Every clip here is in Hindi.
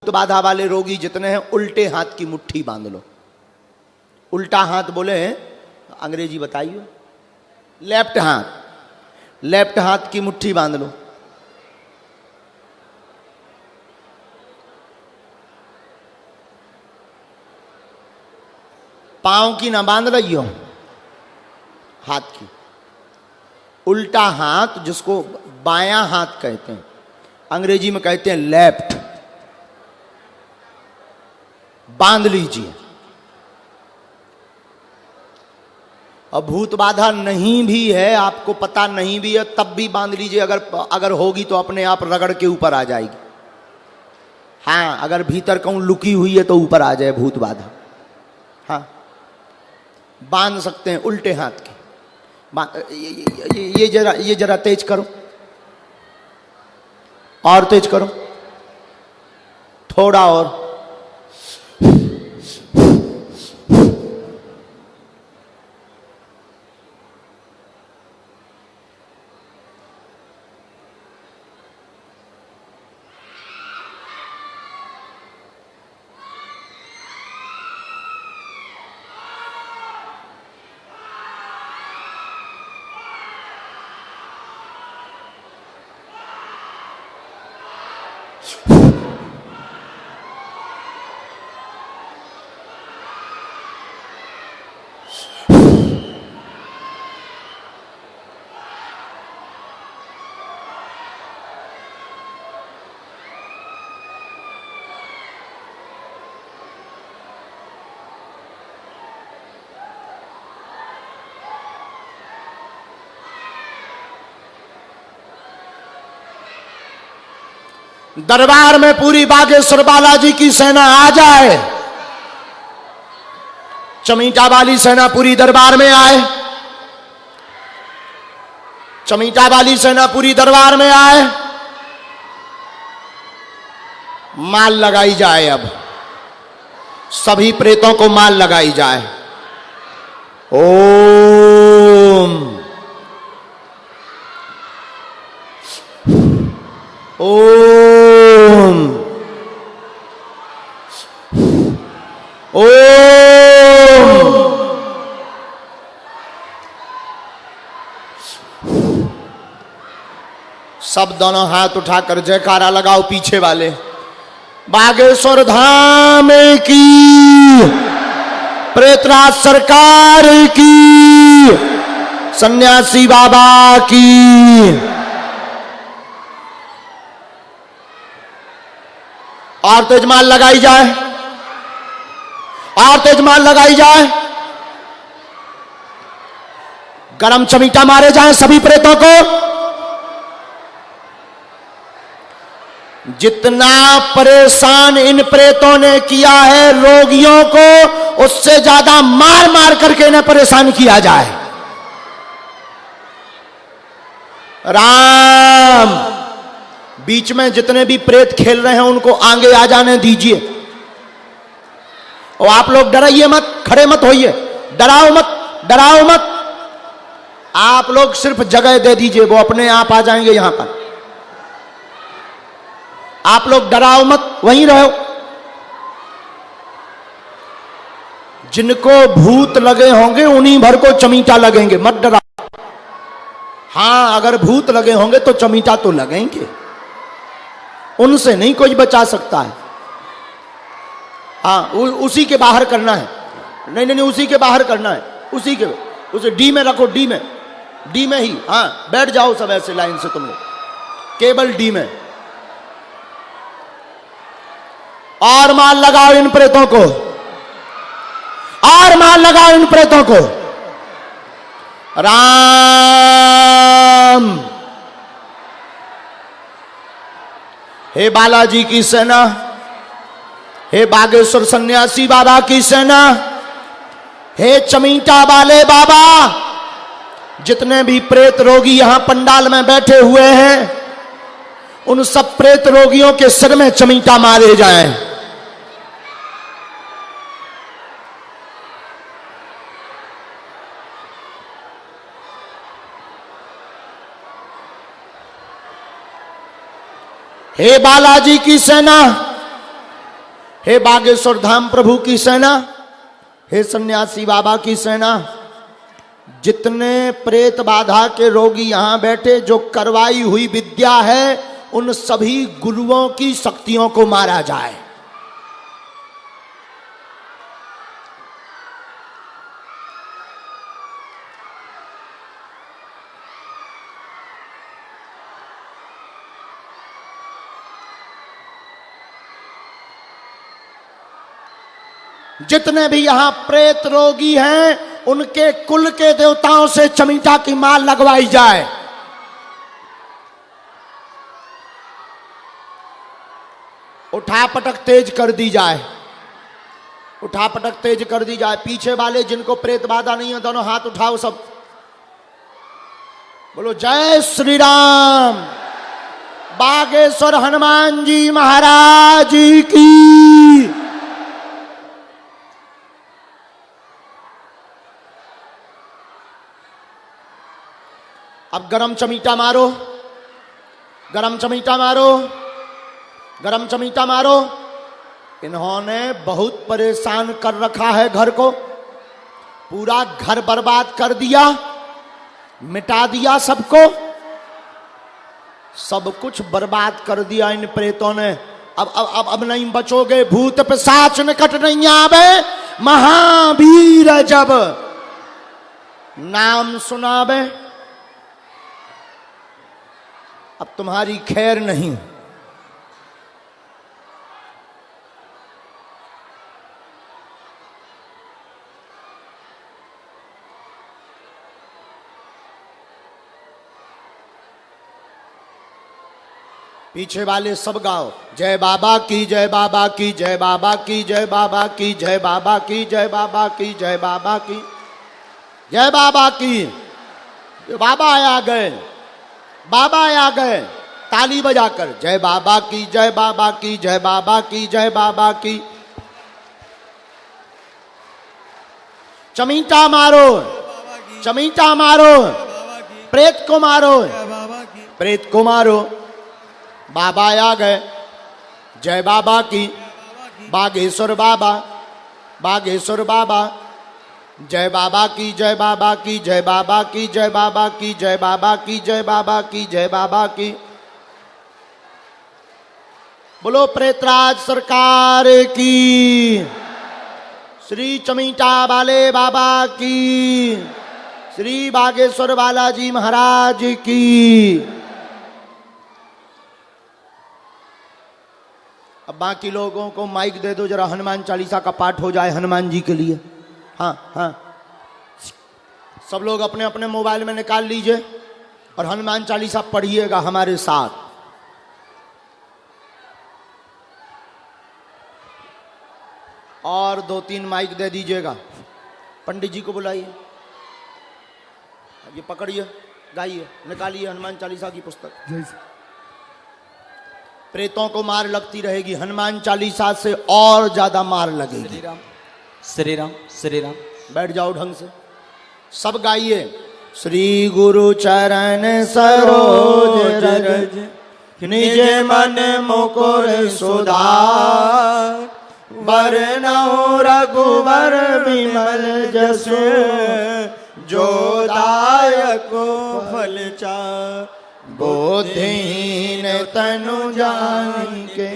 भूत बाधा वाले रोगी जितने हैं उल्टे हाथ की मुट्ठी बांध लो। उल्टा हाथ बोले अंग्रेजी बताइए, लेफ्ट हाथ, लेफ्ट हाथ की मुट्ठी बांध लो। पांव की ना बांध रही हो, हाथ की। उल्टा हाथ जिसको बायां हाथ कहते हैं, अंग्रेजी में कहते हैं लेफ्ट, बांध लीजिए। अब भूत बाधा नहीं भी है, आपको पता नहीं भी है, तब भी बांध लीजिए। अगर होगी तो अपने आप रगड़ के ऊपर आ जाएगी। हाँ, अगर भीतर कहूं लुकी हुई है तो ऊपर आ जाए भूत बाधा। हाँ, बांध सकते हैं उल्टे हाथ के। ये जरा तेज करो, और तेज करो, थोड़ा और। दरबार में पूरी बागेश्वर बालाजी की सेना आ जाए। चमीटा वाली सेना पूरी दरबार में आए। चमीटा वाली सेना पूरी दरबार में आए। माल लगाई जाए। अब सभी प्रेतों को माल लगाई जाए। ओम ओम ओम। सब दोनों हाथ उठाकर जयकारा लगाओ पीछे वाले। बागेश्वर धाम की, प्रेतराज सरकार की, सन्यासी बाबा की। और तेजमाल लगाई जाए, और तेजमाल लगाई जाए। गरम चमीटा मारे जाए सभी प्रेतों को। जितना परेशान इन प्रेतों ने किया है रोगियों को, उससे ज्यादा मार मार करके इन्हें परेशान किया जाए। राम, बीच में जितने भी प्रेत खेल रहे हैं उनको आगे आ जाने दीजिए। और आप लोग डराइए मत, खड़े मत होइए, डराओ मत, डराओ मत। आप लोग सिर्फ जगह दे दीजिए, वो अपने आप आ जाएंगे यहां पर। आप लोग डराओ मत, वहीं रहो। जिनको भूत लगे होंगे उन्हीं भर को चमीटा लगेंगे, मत डराओ। हां, अगर भूत लगे होंगे तो चमीटा तो लगेंगे, उनसे नहीं कोई बचा सकता है। हाँ, उसी के बाहर करना है। नहीं नहीं नहीं, उसी के बाहर करना है। उसे डी में रखो, डी में ही। हाँ, बैठ जाओ सब ऐसे लाइन से तुम लोग, केवल डी में। और माल लगाओ इन प्रेतों को, और माल लगाओ इन प्रेतों को। राम, हे बालाजी की सेना, हे बागेश्वर सन्यासी बाबा की सेना, हे चमीटा वाले बाबा, जितने भी प्रेत रोगी यहां पंडाल में बैठे हुए हैं, उन सब प्रेत रोगियों के सिर में चमीटा मारे जाएं। हे बालाजी की सेना, हे बागेश्वर धाम प्रभु की सेना, हे सन्यासी बाबा की सेना, जितने प्रेत बाधा के रोगी यहां बैठे, जो करवाई हुई विद्या है उन सभी गुरुओं की शक्तियों को मारा जाए। जितने भी यहां प्रेत रोगी हैं उनके कुल के देवताओं से चमीटा की माल लगवाई जाए। उठापटक तेज कर दी जाए, उठापटक तेज कर दी जाए। पीछे वाले जिनको प्रेत बाधा नहीं है दोनों हाथ उठाओ सब, बोलो जय श्री राम। बागेश्वर हनुमान जी महाराज की। अब गरम चमीटा मारो, गरम चमीटा मारो, गरम चमीटा मारो। इन्होंने बहुत परेशान कर रखा है घर को, पूरा घर बर्बाद कर दिया, मिटा दिया सबको, सब कुछ बर्बाद कर दिया इन प्रेतों ने। अब नहीं बचोगे, भूत पिशाच निकट नहीं आवे। महावीर जब नाम सुनावे अब तुम्हारी खैर नहीं। पीछे वाले सब गाओ, जय बाबा की, जय बाबा की, जय बाबा की, जय बाबा की, जय बाबा की, जय बाबा की, जय बाबा की, जय बाबा की। बाबा आ गए, बाबा आ गए। ताली बजाकर जय बाबा की, जय बाबा की, जय बाबा की, जय बाबा की। चमीटा मारो, चमीटा मारो, प्रेत को मारो, प्रेत को मारो। बाबा आ गए, जय बाबा की। बागेश्वर बाबा, बागेश्वर बाबा, जय बाबा की, जय बाबा की, जय बाबा की, जय बाबा की, जय बाबा की, जय बाबा की, जय बाबा की। बोलो प्रेतराज सरकार की, श्री चमीटा वाले बाबा की, श्री बागेश्वर बालाजी महाराज की। अब बाकी लोगों को माइक दे दो, जरा हनुमान चालीसा का पाठ हो जाए हनुमान जी के लिए। हाँ हाँ, सब लोग अपने अपने मोबाइल में निकाल लीजिए और हनुमान चालीसा पढ़िएगा हमारे साथ। और 2-3 माइक दे दीजिएगा। पंडित जी को बुलाइए, ये पकड़िए, गाइए, निकालिए हनुमान चालीसा की पुस्तक। प्रेतों को मार लगती रहेगी, हनुमान चालीसा से और ज्यादा मार लगेगी। श्री राम श्री राम श्री राम। बैठ जाओ ढंग से, सब गाइए। श्री गुरु चरण सरोज रज, निज मन मुकुर सुधार, बरनउँ रघुबर विमल जसु, जो दायक फल चार। बुद्धिहीन तनु जानिके,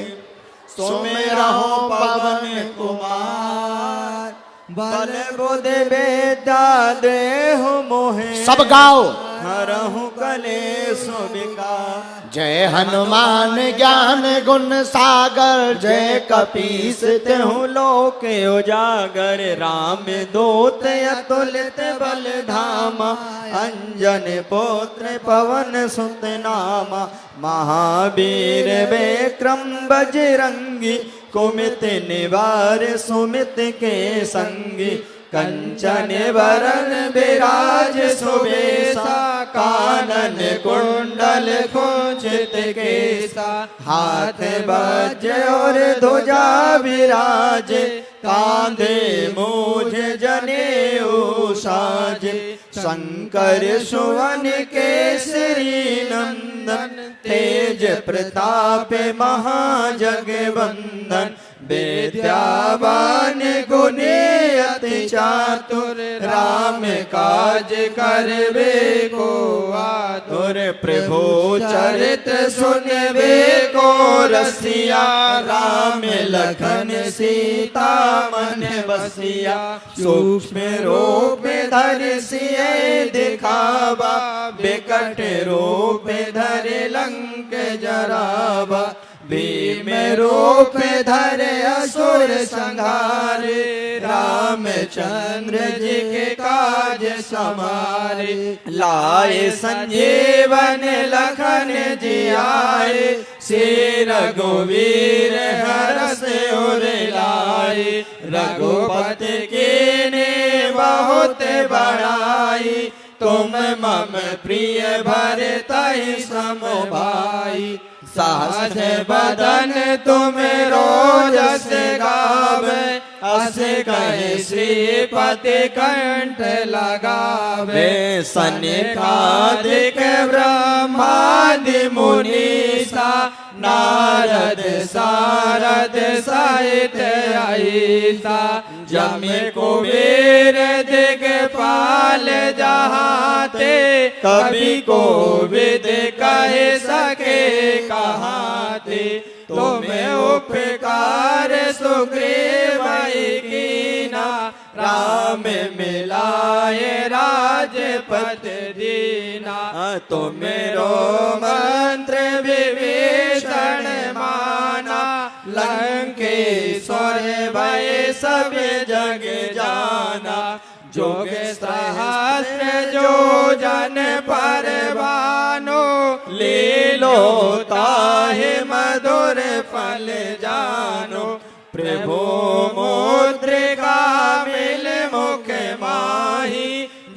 सुमिरहुँ पवन कुमार, बल बुद्धि विद्या देहु मोहे, सब गाओ। हरहु कलेश विकार, जय हनुमान ज्ञान गुण सागर, जय कपीस तिहुँ लोक उजागर। राम दूत अतुलित बल धामा, अंजन पुत्र पवन सुत नामा। महावीर विक्रम बजरंगी, कुमित निवार सुमित के संगी। कंचन वरन विराज सुबेसा, कानन कुंडल कुंचित केसा। हाथ वज्र और ध्वजा विराजे, कांधे मूझ जनेऊ साजे। शंकर सुवन केसरी नंदन, तेज प्रताप महाजगवंदन। विद्यावान गुणी अति चातुर, राम काज करवे को आतुर। प्रभु चरित्र सुनवे को रसिया, राम लखन सीता मन बसिया। सूक्ष्म रूप धर सिए दिखावा, विकट रूप धर लंक जरावा। भीम रूप धर असुर संहारे, रामचंद्र जी के काज समारे। लाए संजीवन लखन जी आए, श्री रघुवीर हरष उर लाए। रघुपति की ने बहुत बड़ाई, तुम मम प्रिय भरतहि सम भाई। सहज बदन तुम रोजस गावे, अस कहे श्रीपति कंठ लगावे। सनिकादिक ब्रह्मादि मुनीसा, नारद सारद सहित ऐसा। जम कुबेर दिगपाल जहाते, कवि कोविद कह सके कहाते। तुम्हें उपकार सुग्रीव कीना, राम मिलाए राजपत दीना। तुम्हें मंत्र विभीषण माना, लंकेश्वर भय सब जग जाना। जोग सहस्र जो जन पर भानो, लीलो ताहि मधुर फल जानो। प्रभु मुद्रिका मिल मुख माही,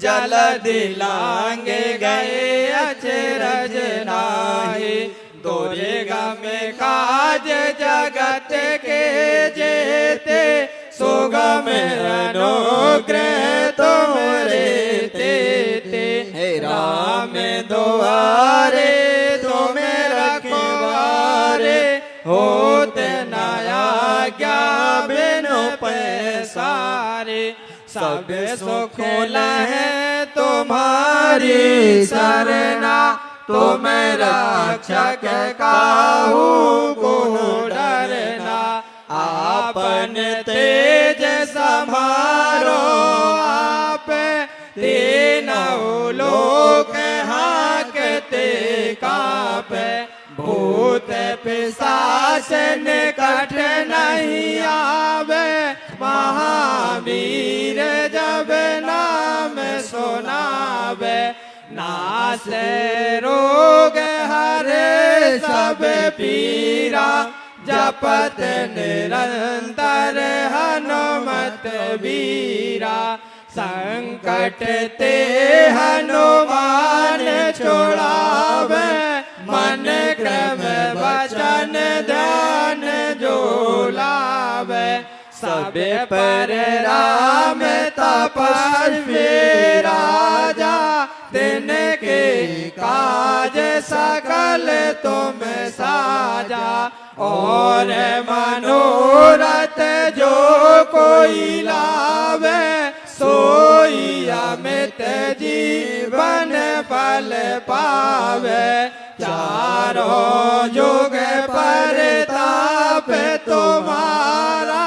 जलधि लांगे गए अचरज नाहि। दुर्गा में काज जगत के जेते, सुगम अनुग्रह तुमरे तेते। हे राम दुआरे तुम रखवारे, होते नया क्या बिनु पैसारे। सब सुख है तुम्हारी सरना, तुम रक्षक काहू को डरना। आपन तेज समारो आप, तीनों लोक हांकते कांपे। भूत पिशाच निकट नहीं आवे, महावीर जब नाम सुनावे। नासे रोग हरे सब पीरा, जपत निरंतर हनुमत वीरा। संकट ते हनुमान छुड़ावे, मन क्रम वचन ध्यान जो लावे। सब पर राम तपस्वी राजा, तिनके काज सकल तुम साजा। और मनोरथ जो कोई लावे, सोई अमित जीवन फल पावे। चारों जुग परताप तुम्हारा,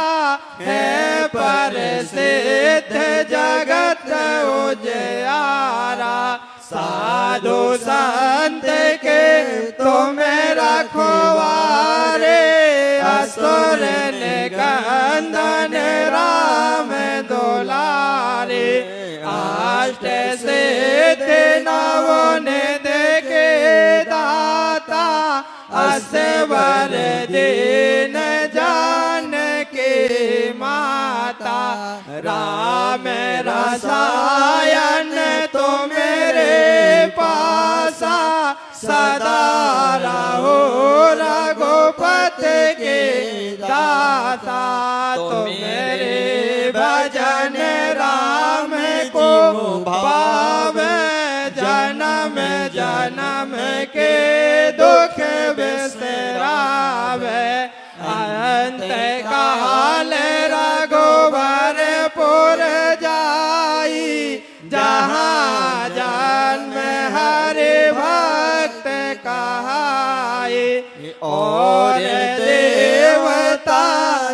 है प्रसिद्ध जगत उजियारा। साधु संत के तुम रखवारे, असुर निकंदन राम दुलारे। अष्ट सिद्धि नवो निधि के दाता, असवर दीन जानकी माता। राम रसायन तुम्हारे पासा, सदा रहो रघुपति के दाता। तुम्हारे भजन राम को पावे, जन्म जन्म के दुख बिसरावे। अंत का और देवता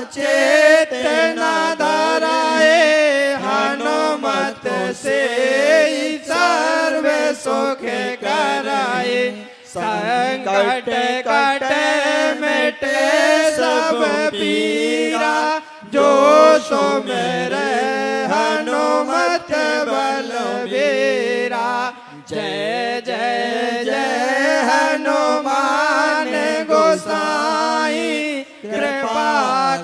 चेतना धराए, हनुमत से ही सर्व सुख कराए। संकट कट मिटे सब पीरा, जो सुमिरै हनुमत बलबीरा। जय जय जय हनुमान गोसाई, कृपा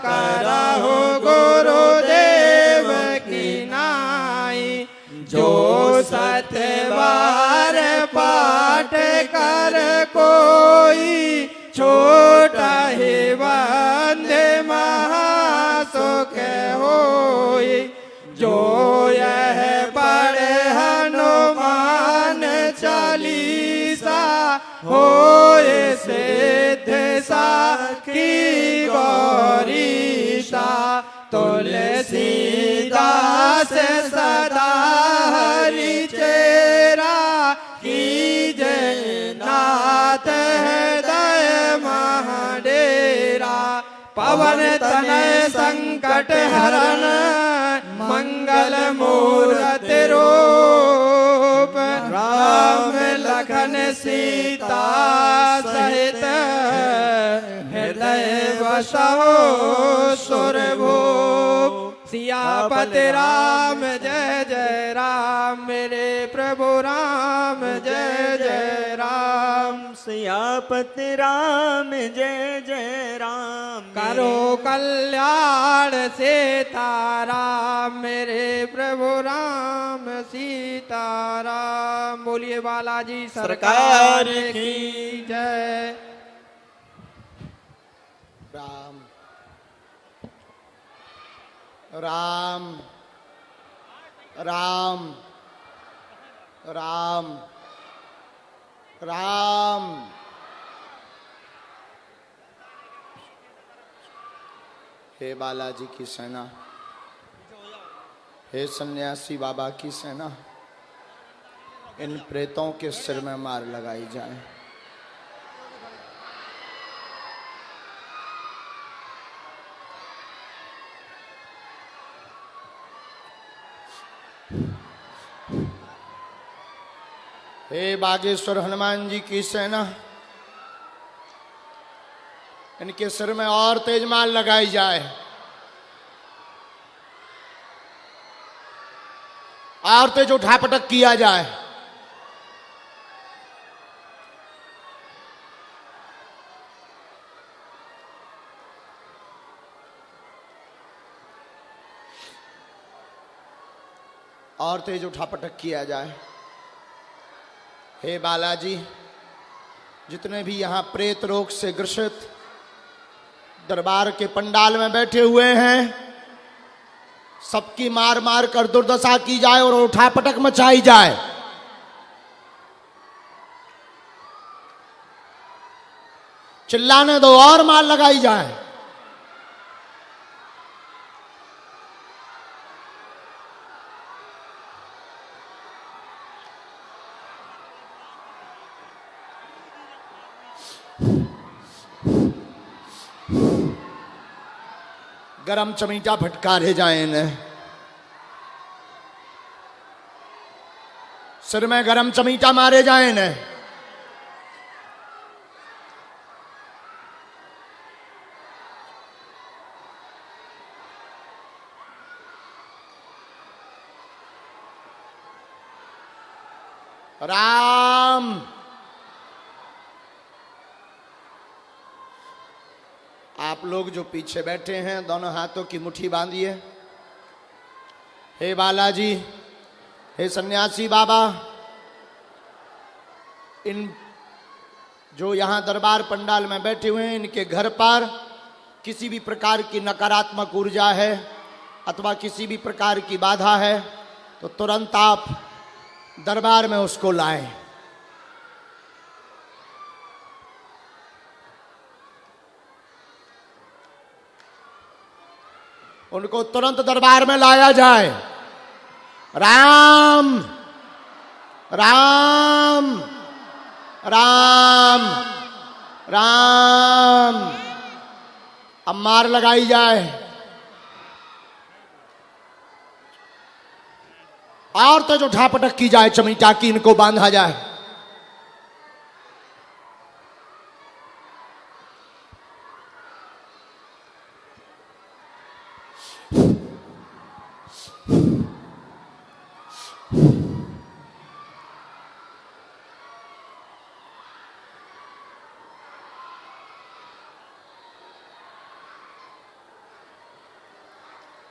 करहु गुरुदेव की नाई। जो सत बार पाठ कर कोई, छोटा ही वंदे महासुख होई। जो यह पढ़े हनुमान चालीसा, होए सिद्ध साखी गौरीशा। तुलसीदास सदा हरि चेरा, कीजे नाथ हृदय महाडेरा। पवन तनय संकट हरण, मंगल मूर्ति रूप। राम लखन सीता सहित, हृदय बसहु सुरभूप। सियापति राम जय जय राम, मेरे प्रभु राम जय जय राम। सियापति राम जय जय राम। करो कल्याण सीताराम, मेरे प्रभु राम सीताराम। बोलिए बालाजी सरकार की जय। राम राम राम राम राम। हे बालाजी की सेना, हे सन्यासी बाबा की सेना, इन प्रेतों के सिर में मार लगाई जाए। हे बागेश्वर हनुमान जी की सेना, इनके सिर में और तेज मार लगाई जाए। और तेज उठापटक किया जाए। और तेज उठापटक किया जाए। हे बालाजी, जितने भी यहाँ प्रेत रोग से ग्रसित दरबार के पंडाल में बैठे हुए हैं, सबकी मार मार कर दुर्दशा की जाए और उठापटक मचाई जाए। चिल्लाने दो और मार लगाई जाए। गरम चमीटा फटकारे जाए इन्हें। सिर में गरम चमीटा मारे जाए इन्हें। राम आप लोग जो पीछे बैठे हैं, दोनों हाथों की मुट्ठी बांधिए। हे बालाजी, हे सन्यासी बाबा, इन जो यहाँ दरबार पंडाल में बैठे हुए हैं, इनके घर पर किसी भी प्रकार की नकारात्मक ऊर्जा है अथवा किसी भी प्रकार की बाधा है, तो तुरंत आप दरबार में उसको लाएं। उनको तुरंत दरबार में लाया जाए। राम राम राम राम। अब मार लगाई जाए। और तो जो ठापटक की जाए चमीटा की, इनको बांधा जाए।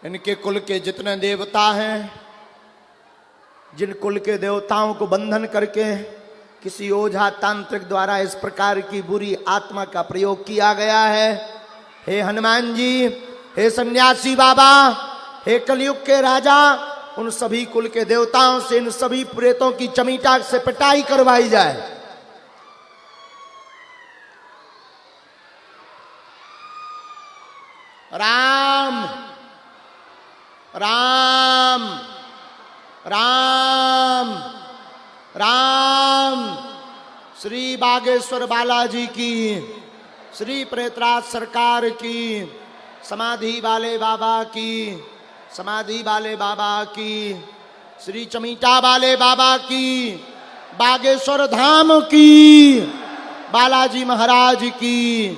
इनके कुल के जितने देवता हैं, जिन कुल के देवताओं को बंधन करके किसी ओझा तांत्रिक द्वारा इस प्रकार की बुरी आत्मा का प्रयोग किया गया है, हे हनुमान जी, हे सन्यासी बाबा, हे कलयुग के राजा, उन सभी कुल के देवताओं से इन सभी प्रेतों की चमीटा से पिटाई करवाई जाए। राम राम राम राम। श्री बागेश्वर बालाजी की, श्री प्रेतराज सरकार की, समाधि वाले बाबा की, समाधि वाले बाबा की, श्री चमीटा वाले बाबा की, बागेश्वर धाम की, बालाजी महाराज की,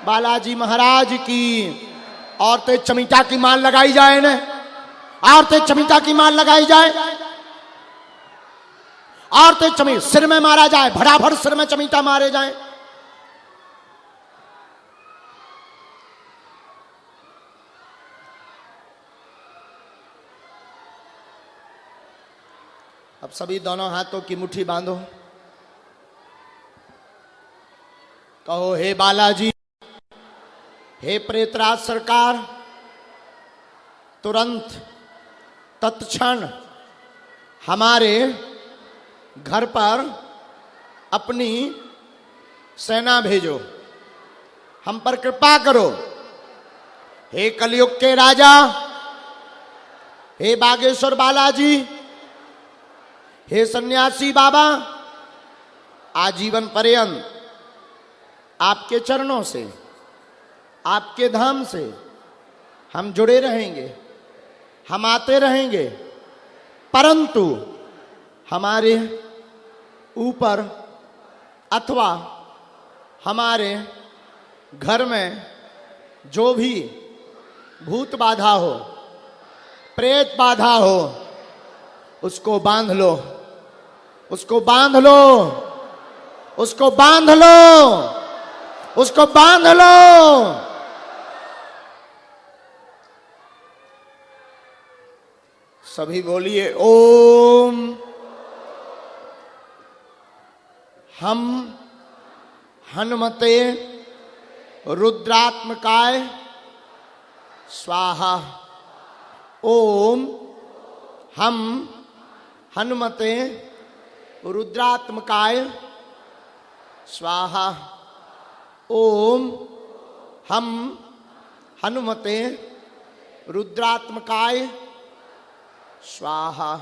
बालाजी महाराज की। औरतें चमीटा की माल लगाई जाए न, औरतें चमीटा की माल लगाई जाए, औरतें चमी सिर में मारा जाए, भड़ाभड़ सिर में चमीटा मारे जाए। अब सभी दोनों हाथों की मुट्ठी बांधो, कहो हे बालाजी, हे प्रेतराज सरकार, तुरंत तत्क्षण हमारे घर पर अपनी सेना भेजो, हम पर कृपा करो। हे कलयुग के राजा, हे बागेश्वर बालाजी, हे सन्यासी बाबा, आजीवन पर्यंत आपके चरणों से, आपके धाम से हम जुड़े रहेंगे, हम आते रहेंगे, परंतु हमारे ऊपर अथवा हमारे घर में जो भी भूत बाधा हो, प्रेत बाधा हो, उसको बांध लो, उसको बांध लो, उसको बांध लो, उसको बांध लो। सभी बोलिए ओम। हम हनुमते रुद्रात्मकाय स्वाहा। ओम हम हनुमते रुद्रात्मकाय स्वाहा। ओम हम हनुमते रुद्रात्मकाय स्वाहा।